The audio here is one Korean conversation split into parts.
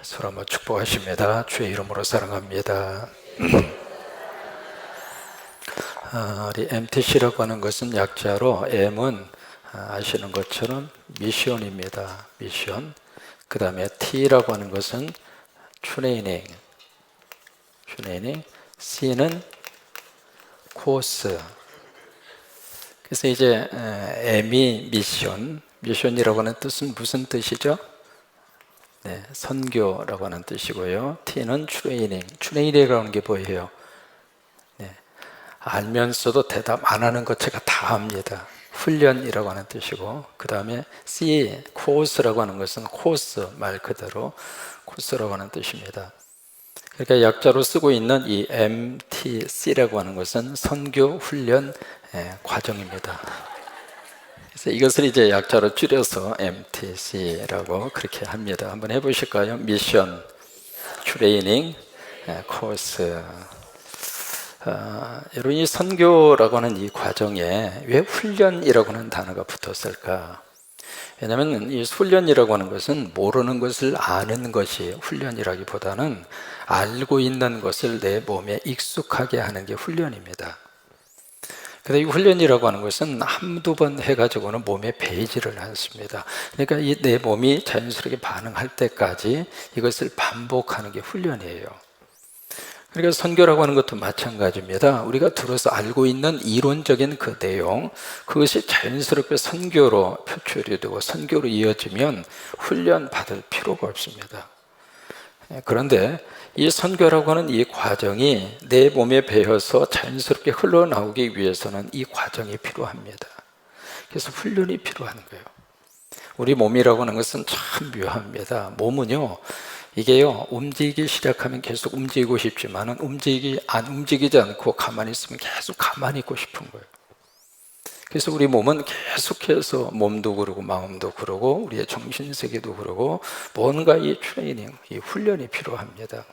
서로 한번 축복하십니다. 주의 이름으로 사랑합니다. 우리 MTC라고 하는 것은 약자로 M은 아시는 것처럼 미션입니다. 미션. 그 다음에 T라고 하는 것은 트레이닝. C는 코스. 그래서 이제 M이 미션이라고 하는 뜻은 무슨 뜻이죠? 네, 선교라고 하는 뜻이고요. T는 트레이닝이라고 하는 게 뭐예요? 네, 알면서도 대답 안 하는 것 제가 다 합니다. 훈련이라고 하는 뜻이고, 그 다음에 C, 코스라고 하는 것은 코스, 말 그대로 코스라고 하는 뜻입니다. 그러니까 약자로 쓰고 있는 이 MTC라고 하는 것은 선교 훈련 과정입니다. 그래서 이것을 이제 약자로 줄여서 MTC라고 그렇게 합니다. 한번 해보실까요? 미션, 트레이닝, 코스. 여러분, 이 선교라고 하는 이 과정에 왜 훈련이라고 하는 단어가 붙었을까? 왜냐하면 이 훈련이라고 하는 것은 모르는 것을 아는 것이 훈련이라기보다는 알고 있는 것을 내 몸에 익숙하게 하는 게 훈련입니다. 그런데 이 훈련이라고 하는 것은 한두 번 해가지고는 몸에 배이지를 않습니다. 그러니까 이 내 몸이 자연스럽게 반응할 때까지 이것을 반복하는 게 훈련이에요. 그러니까 선교라고 하는 것도 마찬가지입니다. 우리가 들어서 알고 있는 이론적인 그 내용, 그것이 자연스럽게 선교로 표출이 되고 선교로 이어지면 훈련 받을 필요가 없습니다. 그런데 이 선교라고 하는 이 과정이 내 몸에 배어서 자연스럽게 흘러나오기 위해서는 이 과정이 필요합니다. 그래서 훈련이 필요한 거예요. 우리 몸이라고 하는 것은 참 묘합니다. 몸은요, 이게요, 움직이기 시작하면 계속 움직이고 싶지만은 움직이지 않고 가만히 있으면 계속 가만히 있고 싶은 거예요. 그래서 우리 몸은 계속해서 몸도 그러고 마음도 그러고 우리의 정신세계도 그러고 뭔가 이 트레이닝, 이 훈련이 필요합니다.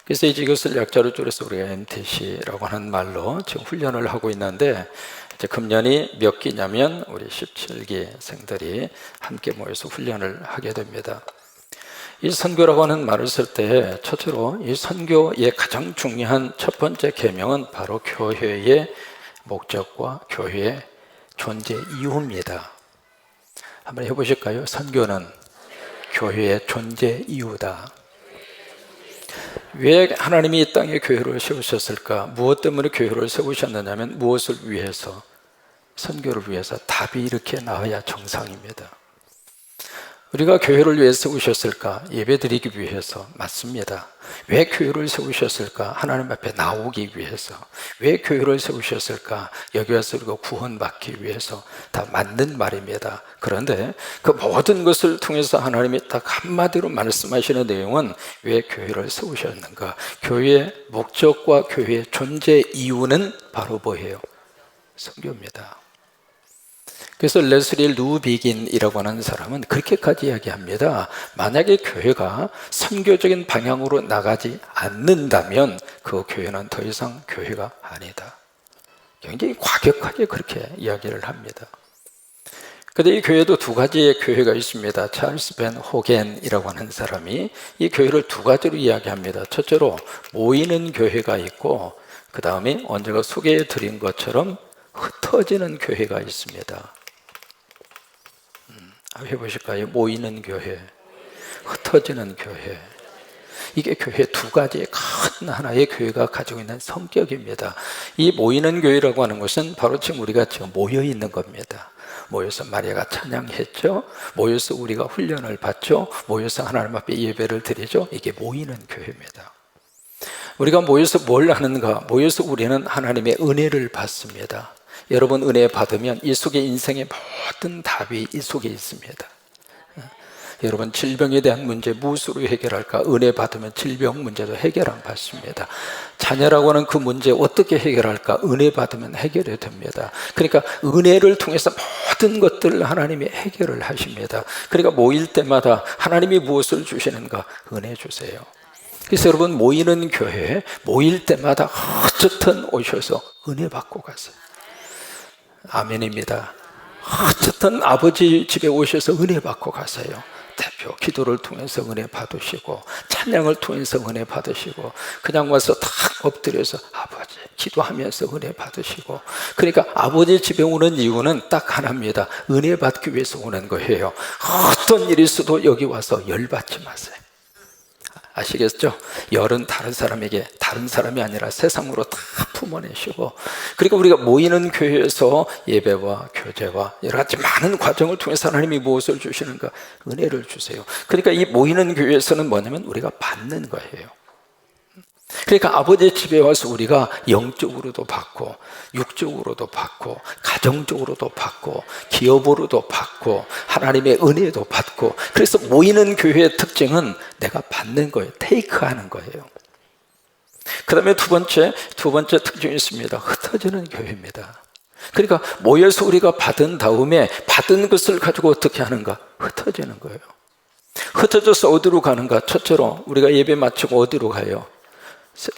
그래서 이제 이것을 약자로 줄여서 우리가 MTC라고 하는 말로 지금 훈련을 하고 있는데, 이제 금년이 몇 기냐면 우리 17기생들이 함께 모여서 훈련을 하게 됩니다. 이 선교라고 하는 말을 쓸 때 첫째로 이 선교의 가장 중요한 첫 번째 계명은 바로 교회의 목적과 교회의 존재 이유입니다. 한번 해보실까요? 선교는 교회의 존재 이유다. 왜 하나님이 이 땅에 교회를 세우셨을까? 무엇 때문에 교회를 세우셨느냐면 무엇을 위해서? 선교를 위해서. 답이 이렇게 나와야 정상입니다. 우리가 교회를 왜 세우셨을까? 예배드리기 위해서. 맞습니다. 왜 교회를 세우셨을까? 하나님 앞에 나오기 위해서. 왜 교회를 세우셨을까? 여기 와서 우리가 구원받기 위해서. 다 맞는 말입니다. 그런데 그 모든 것을 통해서 하나님이 딱 한마디로 말씀하시는 내용은 왜 교회를 세우셨는가? 교회의 목적과 교회의 존재 이유는 바로 뭐예요? 선교입니다. 그래서 레슬리 루비긴이라고 하는 사람은 그렇게까지 이야기합니다. 만약에 교회가 선교적인 방향으로 나가지 않는다면 그 교회는 더 이상 교회가 아니다. 굉장히 과격하게 그렇게 이야기를 합니다. 그런데 이 교회도 두 가지의 교회가 있습니다. 찰스 벤 호겐이라고 하는 사람이 이 교회를 두 가지로 이야기합니다. 첫째로 모이는 교회가 있고, 그 다음에 언제가 소개해 드린 것처럼 흩어지는 교회가 있습니다. 해보실까요? 모이는 교회, 흩어지는 교회. 이게 교회 두 가지의 큰 하나의 교회가 가지고 있는 성격입니다. 이 모이는 교회라고 하는 것은 바로 지금 우리가 지금 모여 있는 겁니다. 모여서 마리아가 찬양했죠. 모여서 우리가 훈련을 받죠. 모여서 하나님 앞에 예배를 드리죠. 이게 모이는 교회입니다. 우리가 모여서 뭘 하는가? 모여서 우리는 하나님의 은혜를 받습니다. 여러분, 은혜 받으면 이 속에 인생의 모든 답이 이 속에 있습니다. 여러분, 질병에 대한 문제 무엇으로 해결할까? 은혜 받으면 질병 문제도 해결 안 받습니다. 자녀라고 하는 그 문제 어떻게 해결할까? 은혜 받으면 해결이 됩니다. 그러니까 은혜를 통해서 모든 것들을 하나님이 해결을 하십니다. 그러니까 모일 때마다 하나님이 무엇을 주시는가? 은혜 주세요. 그래서 여러분, 모이는 교회 모일 때마다 어쨌든 오셔서 은혜 받고 가세요. 아멘입니다. 어쨌든 아버지 집에 오셔서 은혜 받고 가세요. 대표 기도를 통해서 은혜 받으시고 찬양을 통해서 은혜 받으시고 그냥 와서 탁 엎드려서 아버지 기도하면서 은혜 받으시고, 그러니까 아버지 집에 오는 이유는 딱 하나입니다. 은혜 받기 위해서 오는 거예요. 어떤 일이 있어도 여기 와서 열받지 마세요. 아시겠죠? 열은 다른 사람에게, 다른 사람이 아니라 세상으로 다 품어내시고, 그리고 우리가 모이는 교회에서 예배와 교제와 여러 가지 많은 과정을 통해서 하나님이 무엇을 주시는가? 은혜를 주세요. 그러니까 이 모이는 교회에서는 뭐냐면 우리가 받는 거예요. 그러니까 아버지 집에 와서 우리가 영적으로도 받고 육적으로도 받고 가정적으로도 받고 기업으로도 받고 하나님의 은혜도 받고, 그래서 모이는 교회의 특징은 내가 받는 거예요. 테이크하는 거예요. 그 다음에 두 번째 특징이 있습니다. 흩어지는 교회입니다. 그러니까 모여서 우리가 받은 다음에 받은 것을 가지고 어떻게 하는가? 흩어지는 거예요. 흩어져서 어디로 가는가? 첫째로 우리가 예배 마치고 어디로 가요?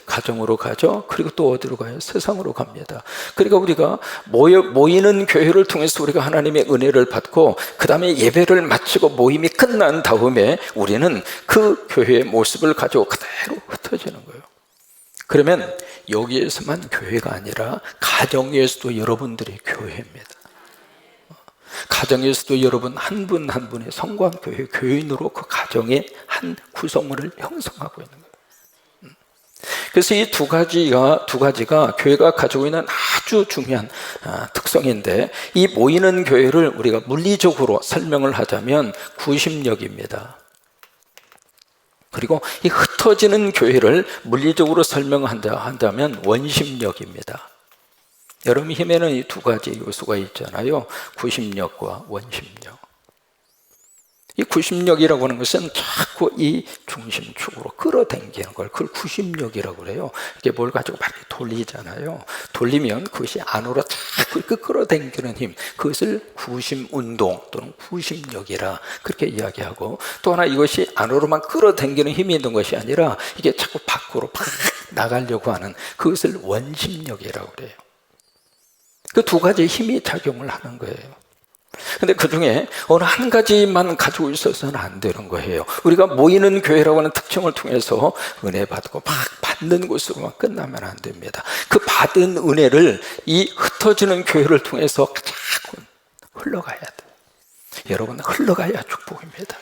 가정으로 가죠. 그리고 또 어디로 가요? 세상으로 갑니다. 그러니까 우리가 모이는 교회를 통해서 우리가 하나님의 은혜를 받고, 그 다음에 예배를 마치고 모임이 끝난 다음에 우리는 그 교회의 모습을 가지고 그대로 흩어지는 거예요. 그러면 여기에서만 교회가 아니라 가정에서도 여러분들이 교회입니다. 가정에서도 여러분 한 분 한 분의 성광교회 교인으로 그 가정의 한 구성원을 형성하고 있는 거예요. 그래서 이 두 가지가 교회가 가지고 있는 아주 중요한 특성인데, 이 모이는 교회를 우리가 물리적으로 설명을 하자면 구심력입니다. 그리고 이 흩어지는 교회를 물리적으로 설명한다면 원심력입니다. 여러분 힘에는 이 두 가지 요소가 있잖아요. 구심력과 원심력. 이 구심력이라고 하는 것은 자꾸 이 중심축으로 끌어당기는 걸, 그걸 구심력이라고 그래요. 이게 뭘 가지고 많이 돌리잖아요. 돌리면 그것이 안으로 자꾸 끌어당기는 힘, 그것을 구심운동 또는 구심력이라 그렇게 이야기하고, 또 하나 이것이 안으로만 끌어당기는 힘이 있는 것이 아니라 이게 자꾸 밖으로 팍 나가려고 하는, 그것을 원심력이라고 그래요. 그 두 가지 힘이 작용을 하는 거예요. 근데 그 중에 어느 한 가지만 가지고 있어서는 안 되는 거예요. 우리가 모이는 교회라고 하는 특징을 통해서 은혜 받고 막 받는 곳으로만 끝나면 안 됩니다. 그 받은 은혜를 이 흩어지는 교회를 통해서 자꾸 흘러가야 돼요. 여러분, 흘러가야 축복입니다.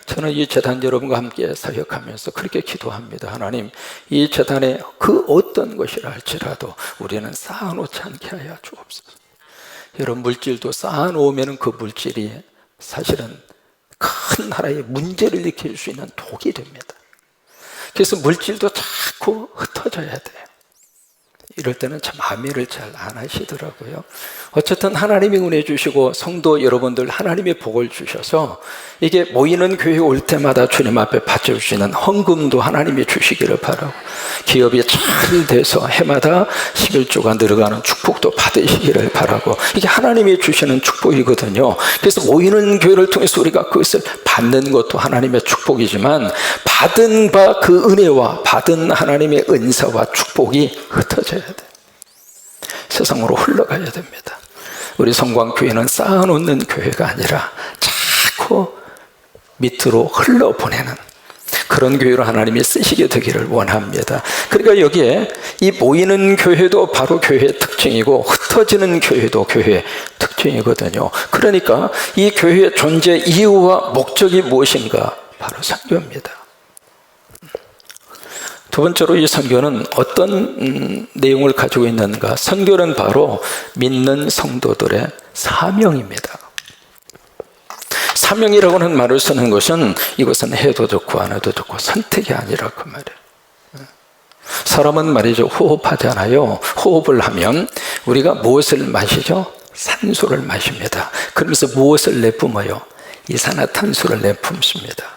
저는 이 재단 여러분과 함께 사역하면서 그렇게 기도합니다. 하나님, 이 재단에 그 어떤 것이라 할지라도 우리는 쌓아놓지 않게 하여 주옵소서. 여러분, 물질도 쌓아놓으면 그 물질이 사실은 큰 나라의 문제를 일으킬 수 있는 독이 됩니다. 그래서 물질도 자꾸 흩어져야 돼요. 이럴 때는 참 아멘을 잘 안 하시더라고요. 어쨌든 하나님이 은혜 주시고 성도 여러분들 하나님의 복을 주셔서 이게 모이는 교회에 올 때마다 주님 앞에 바쳐주시는 헌금도 하나님이 주시기를 바라고, 기업이 잘 돼서 해마다 11조가 늘어가는 축복도 받으시기를 바라고, 이게 하나님이 주시는 축복이거든요. 그래서 모이는 교회를 통해서 우리가 그것을 받는 것도 하나님의 축복이지만, 받은 바 그 은혜와 받은 하나님의 은사와 축복이 흩어져야 돼요. 세상으로 흘러가야 됩니다. 우리 성광교회는 쌓아놓는 교회가 아니라 자꾸 밑으로 흘러보내는 그런 교회로 하나님이 쓰시게 되기를 원합니다. 그러니까 여기에 이 모이는 교회도 바로 교회의 특징이고, 흩어지는 교회도 교회의 특징이거든요. 그러니까 이 교회의 존재 이유와 목적이 무엇인가? 바로 선교입니다. 두 번째로 이 선교는 어떤 내용을 가지고 있는가? 선교는 바로 믿는 성도들의 사명입니다. 사명이라고 하는 말을 쓰는 것은 이것은 해도 좋고 안 해도 좋고 선택이 아니라 그 말이에요. 사람은 말이죠, 호흡하잖아요. 호흡을 하면 우리가 무엇을 마시죠? 산소를 마십니다. 그러면서 무엇을 내뿜어요? 이산화탄소를 내뿜습니다.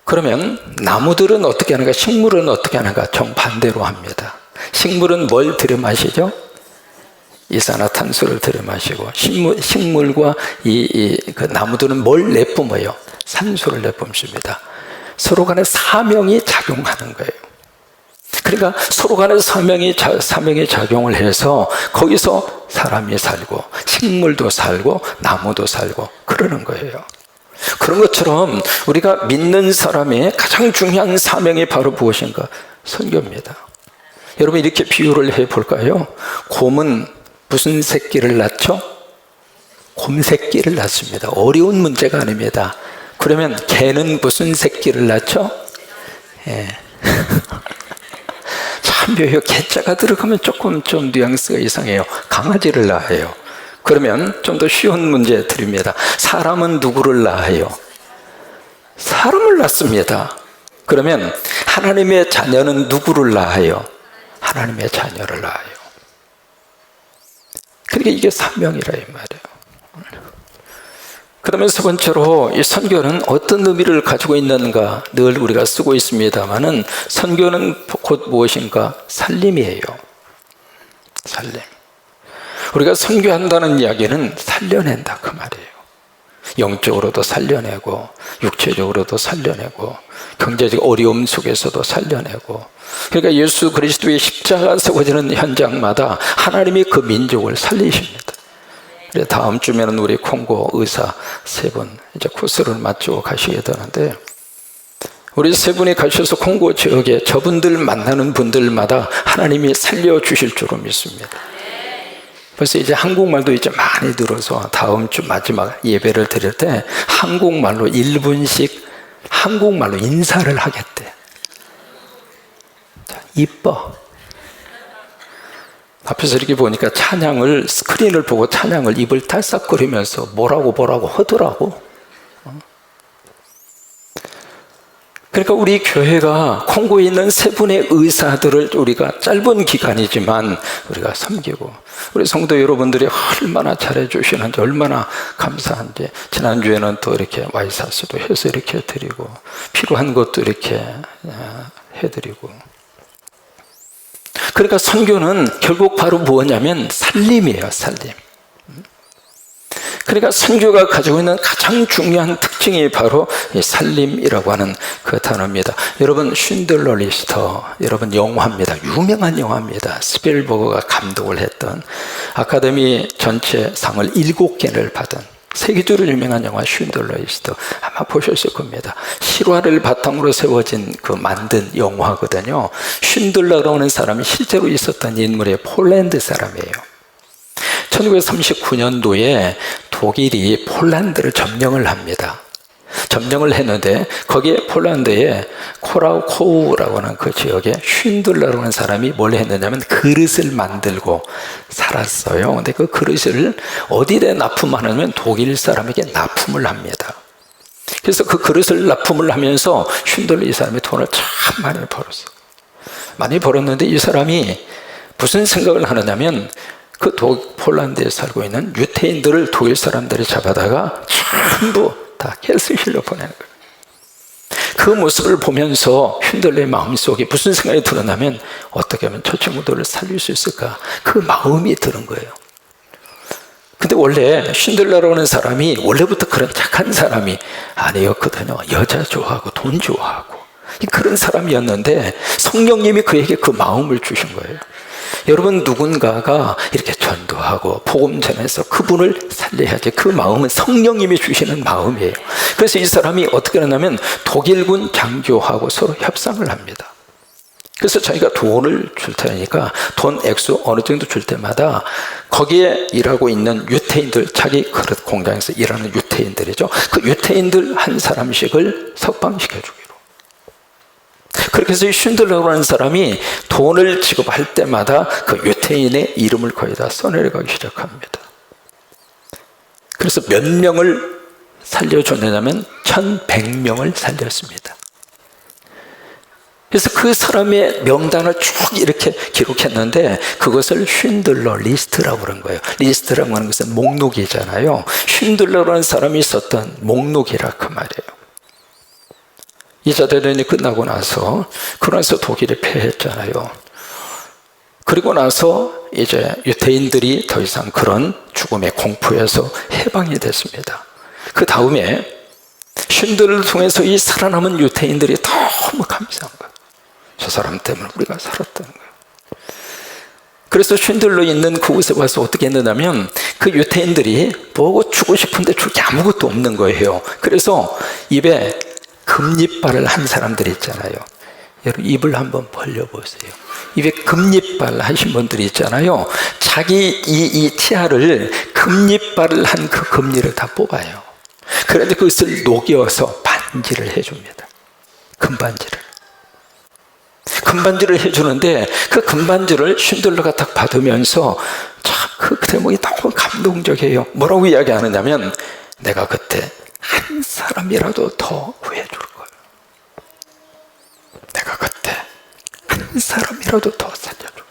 그러면 나무들은 어떻게 하는가? 식물은 어떻게 하는가? 정반대로 합니다. 식물은 뭘 들여마시죠? 이산화탄소를 들여마시고, 식물과 그 나무들은 뭘 내뿜어요? 산소를 내뿜습니다. 서로 간에 사명이 작용하는 거예요. 그러니까 서로 간에 사명이 작용을 해서 거기서 사람이 살고 식물도 살고 나무도 살고 그러는 거예요. 그런 것처럼 우리가 믿는 사람의 가장 중요한 사명이 바로 무엇인가? 선교입니다. 여러분 이렇게 비유를 해볼까요? 곰은 무슨 새끼를 낳죠? 곰 새끼를 낳습니다. 어려운 문제가 아닙니다. 그러면 개는 무슨 새끼를 낳죠? 예. 참 묘해요. 개자가 들어가면 조금 좀 뉘앙스가 이상해요. 강아지를 낳아요. 그러면 좀 더 쉬운 문제 드립니다. 사람은 누구를 낳아요? 사람을 낳습니다. 그러면 하나님의 자녀는 누구를 낳아요? 하나님의 자녀를 낳아요. 그러니까 이게 사명이라 이 말이에요. 그 다음에 세 번째로 이 선교는 어떤 의미를 가지고 있는가 늘 우리가 쓰고 있습니다만은 선교는 곧 무엇인가? 살림이에요. 살림. 우리가 선교한다는 이야기는 살려낸다 그 말이에요. 영적으로도 살려내고 육체적으로도 살려내고 경제적 어려움 속에서도 살려내고, 그러니까 예수 그리스도의 십자가 세워지는 현장마다 하나님이 그 민족을 살리십니다. 다음 주면은 우리 콩고 의사 세 분 이제 코스를 맞추고 가시게 되는데, 우리 세 분이 가셔서 콩고 지역에 저분들 만나는 분들마다 하나님이 살려주실 줄로 믿습니다. 그래서 이제 한국말도 이제 많이 들어서 다음 주 마지막 예배를 드릴 때 한국말로 1분씩 한국말로 인사를 하겠대. 자, 이뻐. 앞에서 이렇게 보니까 찬양을, 스크린을 보고 찬양을 입을 딸싹거리면서 뭐라고 하더라고. 그러니까 우리 교회가 콩고에 있는 세 분의 의사들을 우리가 짧은 기간이지만 우리가 섬기고, 우리 성도 여러분들이 얼마나 잘해주시는지 얼마나 감사한지, 지난주에는 또 이렇게 와이사스도 해서 이렇게 드리고 필요한 것도 이렇게 해드리고. 그러니까 선교는 결국 바로 뭐냐면 살림이에요. 살림. 그러니까 선교가 가지고 있는 가장 중요한 특징이 바로 이 살림이라고 하는 그 단어입니다. 여러분 쉰들러 리스터, 여러분 영화입니다. 유명한 영화입니다. 스필버그가 감독을 했던, 아카데미 전체 상을 7개를 받은 세계적으로 유명한 영화 쉰들러 리스터 아마 보셨을 겁니다. 실화를 바탕으로 세워진 그 만든 영화거든요. 쉰들러라고 하는 사람이 실제로 있었던 인물의 폴란드 사람이에요. 1939년도에 독일이 폴란드를 점령을 합니다. 점령을 했는데 거기에 폴란드에 코라코우라고 하는 그 지역에 쉰들러라고 하는 사람이 뭘 했느냐면 그릇을 만들고 살았어요. 근데 그 그릇을 어디에 납품하냐면 독일 사람에게 납품을 합니다. 그래서 그 그릇을 납품을 하면서 쉰들러 이 사람이 돈을 참 많이 벌었어요. 많이 벌었는데 이 사람이 무슨 생각을 하느냐면 그 폴란드에 살고 있는 유태인들을 독일 사람들이 잡아다가 전부 다 헬스실로 보내는 거예요. 그 모습을 보면서 쉰들러의 마음속에 무슨 생각이 들었냐면 어떻게 하면 저 친구들을 살릴 수 있을까, 그 마음이 드는 거예요. 근데 원래 쉰들러라고 하는 사람이 원래부터 그런 착한 사람이 아니었거든요. 여자 좋아하고 돈 좋아하고 그런 사람이었는데 성령님이 그에게 그 마음을 주신 거예요. 여러분 누군가가 이렇게 전도하고 복음 전해서 그분을 살려야지, 그 마음은 성령님이 주시는 마음이에요. 그래서 이 사람이 어떻게 하냐면 독일군 장교하고 서로 협상을 합니다. 그래서 자기가 돈을 줄 테니까 돈 액수 어느 정도 줄 때마다 거기에 일하고 있는 유태인들, 자기 그릇 공장에서 일하는 유태인들이죠, 그 유태인들 한 사람씩을 석방시켜주기로. 그렇게 해서 쉰들러라고 하는 사람이 돈을 지급할 때마다 그 유태인의 이름을 거의 다 써내려가기 시작합니다. 그래서 몇 명을 살려줬느냐면 1100명을 살렸습니다. 그래서 그 사람의 명단을 쭉 이렇게 기록했는데 그것을 쉰들러 리스트라고 그런 거예요. 리스트라고 하는 것은 목록이잖아요. 쉰들러라고 하는 사람이 썼던 목록이라 그 말이에요. 2차 대전이 끝나고 나서, 그러면서 독일이 패했잖아요. 그리고 나서 이제 유태인들이 더 이상 그런 죽음의 공포에서 해방이 됐습니다. 그 다음에 쉰들러를 통해서 이 살아남은 유태인들이 너무 감사한 거예요. 저 사람 때문에 우리가 살았다는 거예요. 그래서 쉰들러 있는 그곳에 와서 어떻게 했느냐면 그 유대인들이 보고 주고 싶은데 줄 게 아무것도 없는 거예요. 그래서 입에 금리발을 한 사람들이 있잖아요. 여러분 입을 한번 벌려보세요. 입에 금리발 하신 분들이 있잖아요. 자기 이 티아를 금리발을 한 그 금리를 다 뽑아요. 그런데 그것을 녹여서 반지를 해줍니다. 금반지를 해주는데 그 금반지를 쉰들러가 딱 받으면서 참 그 대목이 너무 감동적이에요. 뭐라고 이야기하느냐면 내가 그때 한 사람이라도 더 구해줄 거예요. 내가 그때 한 사람이라도 더 살려줄 거예요.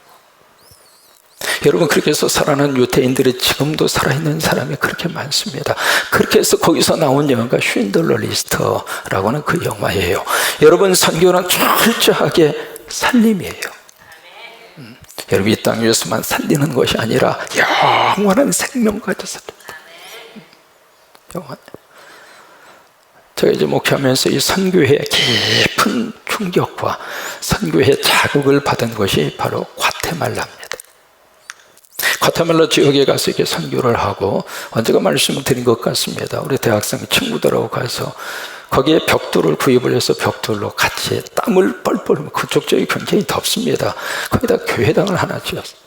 여러분 그렇게 해서 살아난 유대인들이 지금도 살아있는 사람이 그렇게 많습니다. 그렇게 해서 거기서 나온 영화가 쉰들러 리스트라고 하는 그 영화예요. 여러분 선교는 철저하게 살림이에요. 여러분 이 땅 위에서만 살리는 것이 아니라 영원한 생명까지 살린다. 영원. 제가 이제 목회하면서 이 선교회의 깊은 충격과 선교회의 자극을 받은 것이 바로 과테말라입니다. 과테말라 지역에 가서 이렇게 선교를 하고 언제가 말씀을 드린 것 같습니다. 우리 대학생 친구들하고 가서 거기에 벽돌을 구입을 해서 벽돌로 같이 땀을 뻘뻘 흘리고 그쪽 지역이 굉장히 덥습니다. 거기다 교회당을 하나 지었어요.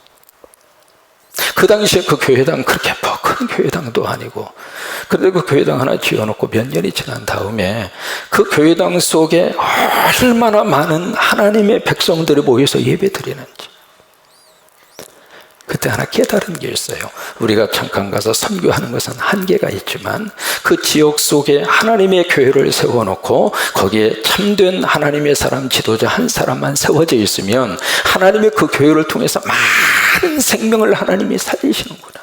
그 당시에 그 교회당 그렇게 큰 교회당도 아니고 그런데 그 교회당 하나 지어놓고 몇 년이 지난 다음에 그 교회당 속에 얼마나 많은 하나님의 백성들이 모여서 예배 드리는지 그때 하나 깨달은 게 있어요. 우리가 잠깐 가서 선교하는 것은 한계가 있지만 그 지역 속에 하나님의 교회를 세워놓고 거기에 참된 하나님의 사람 지도자 한 사람만 세워져 있으면 하나님의 그 교회를 통해서 많은 생명을 하나님이 살리시는구나.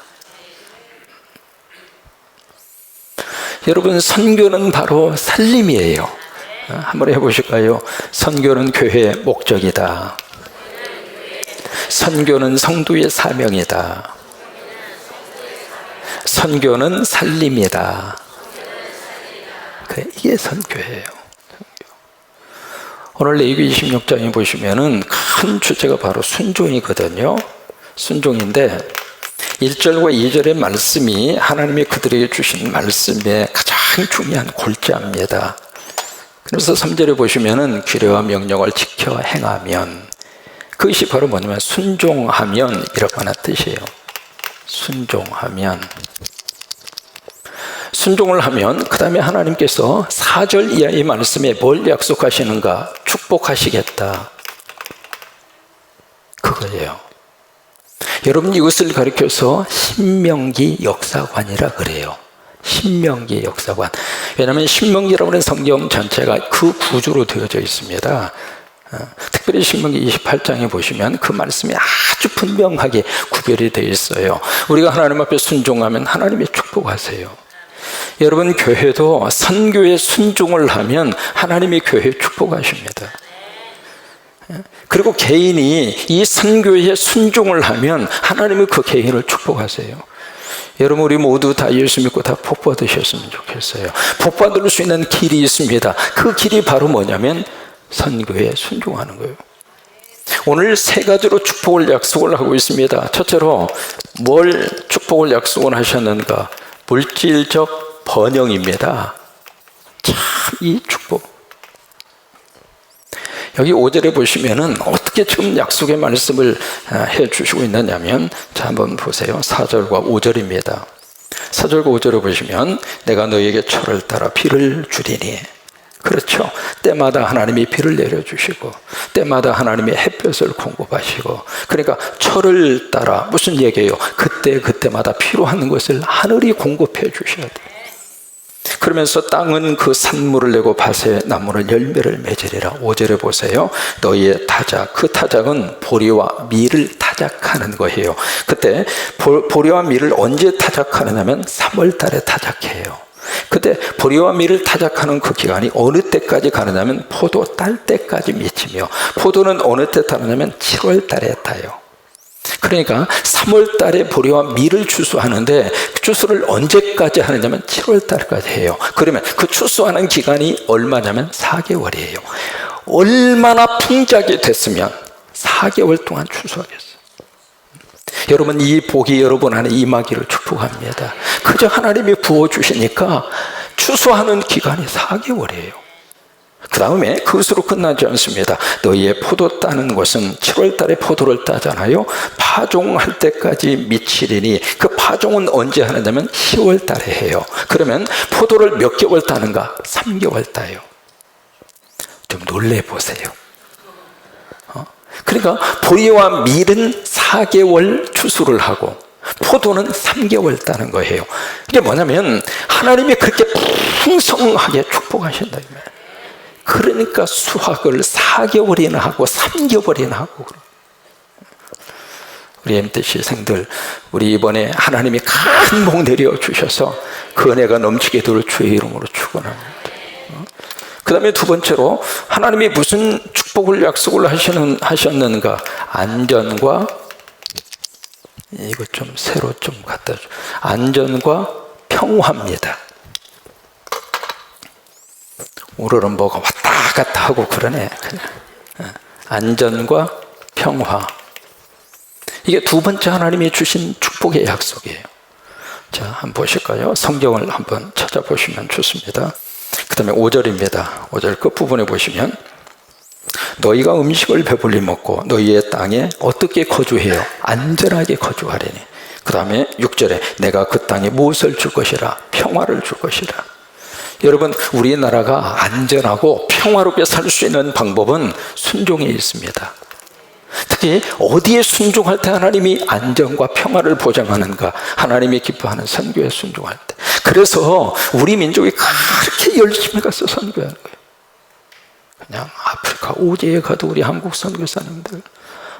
여러분 선교는 바로 살림이에요. 한번 해보실까요? 선교는 교회의 목적이다. 선교는 성도의 사명이다. 선교는 살림이다. 이게 선교예요. 오늘 레위기 26장에 보시면은 큰 주제가 바로 순종이거든요. 순종인데 1절과 2절의 말씀이 하나님이 그들에게 주신 말씀의 가장 중요한 골자입니다. 그래서 3절에 보시면은 규례와 명령을 지켜 행하면 그것이 바로 뭐냐면 순종하면 이라고 하는 뜻이에요. 순종을 하면 그 다음에 하나님께서 4절 이하의 말씀에 뭘 약속하시는가? 축복하시겠다. 그거예요. 여러분 이것을 가리켜서 신명기 역사관이라 그래요. 신명기 역사관. 왜냐하면 신명기라고 하는 성경 전체가 그 구조로 되어져 있습니다. 특별히 신명기 28장에 보시면 그 말씀이 아주 분명하게 구별이 되어 있어요. 우리가 하나님 앞에 순종하면 하나님이 축복하세요. 여러분 교회도 선교에 순종을 하면 하나님이 교회에 축복하십니다. 그리고 개인이 이 선교에 순종을 하면 하나님이 그 개인을 축복하세요. 여러분 우리 모두 다 예수 믿고 다 복 받으셨으면 좋겠어요. 복 받을 수 있는 길이 있습니다. 그 길이 바로 뭐냐면 선교에 순종하는 거예요. 오늘 3가지로 축복을 약속을 하고 있습니다. 첫째로 뭘 축복을 약속을 하셨는가? 물질적 번영입니다. 참 이 축복. 여기 5절에 보시면은 어떻게 지금 약속의 말씀을 해 주시고 있느냐면 자 한번 보세요. 4절과 5절입니다. 4절과 5절을 보시면 내가 너에게 철을 따라 비를 주리니 그렇죠. 때마다 하나님이 비를 내려주시고 때마다 하나님이 햇볕을 공급하시고 그러니까 철을 따라 무슨 얘기예요? 그때마다 필요한 것을 하늘이 공급해 주셔야 돼요. 그러면서 땅은 그 산물을 내고 밭에 나무를 열매를 맺으리라. 5절에 보세요. 너희의 타작, 그 타작은 보리와 밀을 타작하는 거예요. 그때 보리와 밀을 언제 타작하느냐면 3월 달에 타작해요. 그때 보리와 밀을 타작하는 그 기간이 어느 때까지 가느냐면 포도 딸 때까지 미치며 포도는 어느 때 타느냐면 7월 달에 타요. 그러니까 3월 달에 보리와 밀을 추수하는데 추수를 언제까지 하느냐면 7월 달까지 해요. 그러면 그 추수하는 기간이 얼마냐면 4개월이에요. 얼마나 풍작이 됐으면 4개월 동안 추수하겠어요. 여러분, 이 복이 여러분 안에 임하기를 축복합니다. 그저 하나님이 부어주시니까 추수하는 기간이 4개월이에요. 그 다음에 그것으로 끝나지 않습니다. 너희의 포도 따는 것은 7월 달에 포도를 따잖아요. 파종할 때까지 미치리니, 그 파종은 언제 하느냐면 10월 달에 해요. 그러면 포도를 몇 개월 따는가? 3개월 따요. 좀 놀래보세요. 그러니까 보리와 밀은 4개월 추수를 하고 포도는 3개월 따는 거예요. 이게 뭐냐면 하나님이 그렇게 풍성하게 축복하신다. 그러니까 수확을 4개월이나 하고 3개월이나 하고. 우리 MTC 생들, 우리 이번에 하나님이 큰 복 내려주셔서 그 은혜가 넘치게 될 주의 이름으로 축원합니다. 그 다음에 두 번째로 하나님이 무슨 축복을 약속을 하셨는가? 안전과, 이거 좀 새로 좀 갖다 줘. 안전과 평화입니다. 오늘은 뭐가 왔다 갔다 하고 그러네. 안전과 평화. 이게 두 번째 하나님이 주신 축복의 약속이에요. 자, 한번 보실까요? 성경을 한번 찾아보시면 좋습니다. 그 다음에 5절입니다. 5절 끝부분에 보시면 너희가 음식을 배불리 먹고 너희의 땅에 어떻게 거주해요? 안전하게 거주하려니. 그 다음에 6절에 내가 그 땅에 무엇을 줄 것이라? 평화를 줄 것이라. 여러분, 우리나라가 안전하고 평화롭게 살 수 있는 방법은 순종에 있습니다. 특히 어디에 순종할 때 하나님이 안전과 평화를 보장하는가? 하나님이 기뻐하는 선교에 순종할 때. 그래서 우리 민족이 그렇게 열심히 가서 선교하는 거예요. 그냥 아프리카 오지에 가도 우리 한국 선교사님들,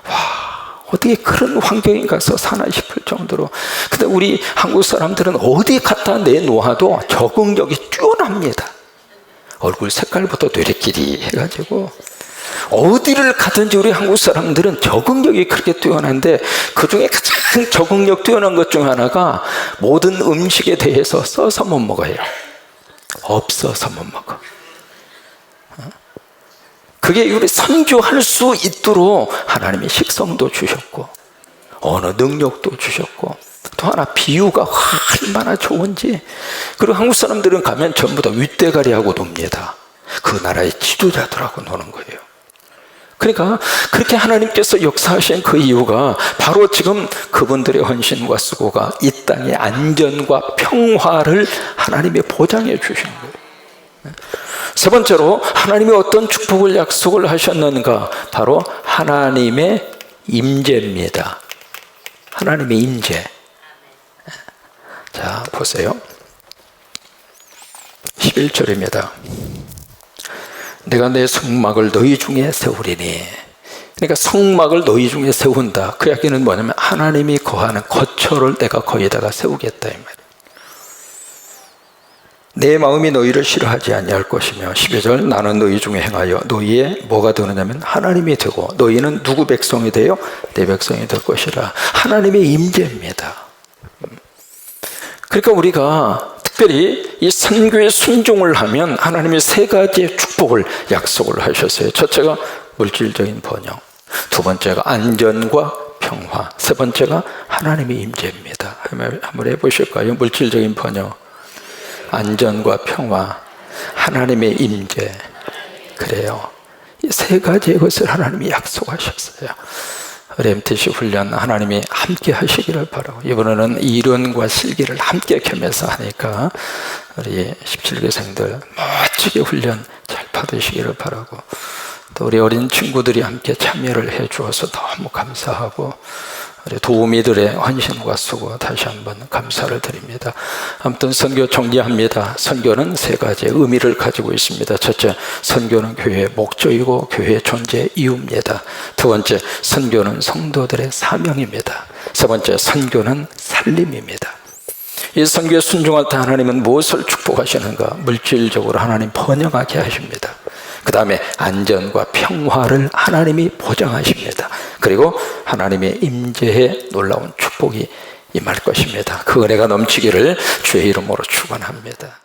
와, 어떻게 그런 환경에 가서 사나 싶을 정도로. 근데 우리 한국 사람들은 어디 갖다 내놓아도 적응력이 뛰어납니다. 얼굴 색깔부터 뇌리끼리 해가지고 어디를 가든지 우리 한국 사람들은 적응력이 그렇게 뛰어난데, 그 중에 가장 적응력 뛰어난 것 중 하나가 모든 음식에 대해서 써서 못 먹어요. 없어서 못 먹어. 그게 우리 선교할 수 있도록 하나님이 식성도 주셨고 언어 능력도 주셨고, 또 하나 비유가 얼마나 좋은지. 그리고 한국 사람들은 가면 전부 다 윗대가리하고 놉니다. 그 나라의 지도자들하고 노는 거예요. 그러니까 그렇게 하나님께서 역사하신 그 이유가 바로 지금 그분들의 헌신과 수고가 이 땅의 안전과 평화를 하나님이 보장해 주시는 거예요. 세 번째로 하나님이 어떤 축복을 약속을 하셨는가? 바로 하나님의 임재입니다. 하나님의 임재. 자, 보세요. 11절입니다. 내가 내 성막을 너희 중에 세우리니. 그러니까 성막을 너희 중에 세운다. 그 이야기는 뭐냐면 하나님이 거하는 거처를 내가 거기다가 세우겠다 이 말이에요. 내 마음이 너희를 싫어하지 아니할 것이며, 12절 나는 너희 중에 행하여 너희의 뭐가 되느냐면 하나님이 되고 너희는 누구 백성이 되어? 내 백성이 될 것이라. 하나님의 임재입니다. 그러니까 우리가 특별히 이 선교에 순종을 하면 하나님이 세 가지의 축복을 약속을 하셨어요. 첫째가 물질적인 번영, 두 번째가 안전과 평화, 세 번째가 하나님의 임재입니다. 한번 해보실까요? 물질적인 번영, 안전과 평화, 하나님의 임재. 그래요. 이 세 가지의 것을 하나님이 약속하셨어요. 우리 MTC 훈련 하나님이 함께 하시기를 바라고, 이번에는 이론과 실기를 함께 겸해서 하니까 우리 17개생들 멋지게 훈련 잘 받으시기를 바라고, 또 우리 어린 친구들이 함께 참여를 해 주어서 너무 감사하고, 우리 도우미들의 헌신과 수고 다시 한번 감사를 드립니다. 아무튼 선교 정리합니다. 선교는 세 가지의 의미를 가지고 있습니다. 첫째, 선교는 교회의 목적이고 교회의 존재의 이유입니다. 두 번째, 선교는 성도들의 사명입니다. 세 번째, 선교는 살림입니다. 이 선교에 순종할 때 하나님은 무엇을 축복하시는가? 물질적으로 하나님 번영하게 하십니다. 그 다음에 안전과 평화를 하나님이 보장하십니다. 그리고 하나님의 임재에 놀라운 축복이 임할 것입니다. 그 은혜가 넘치기를 주의 이름으로 축원합니다.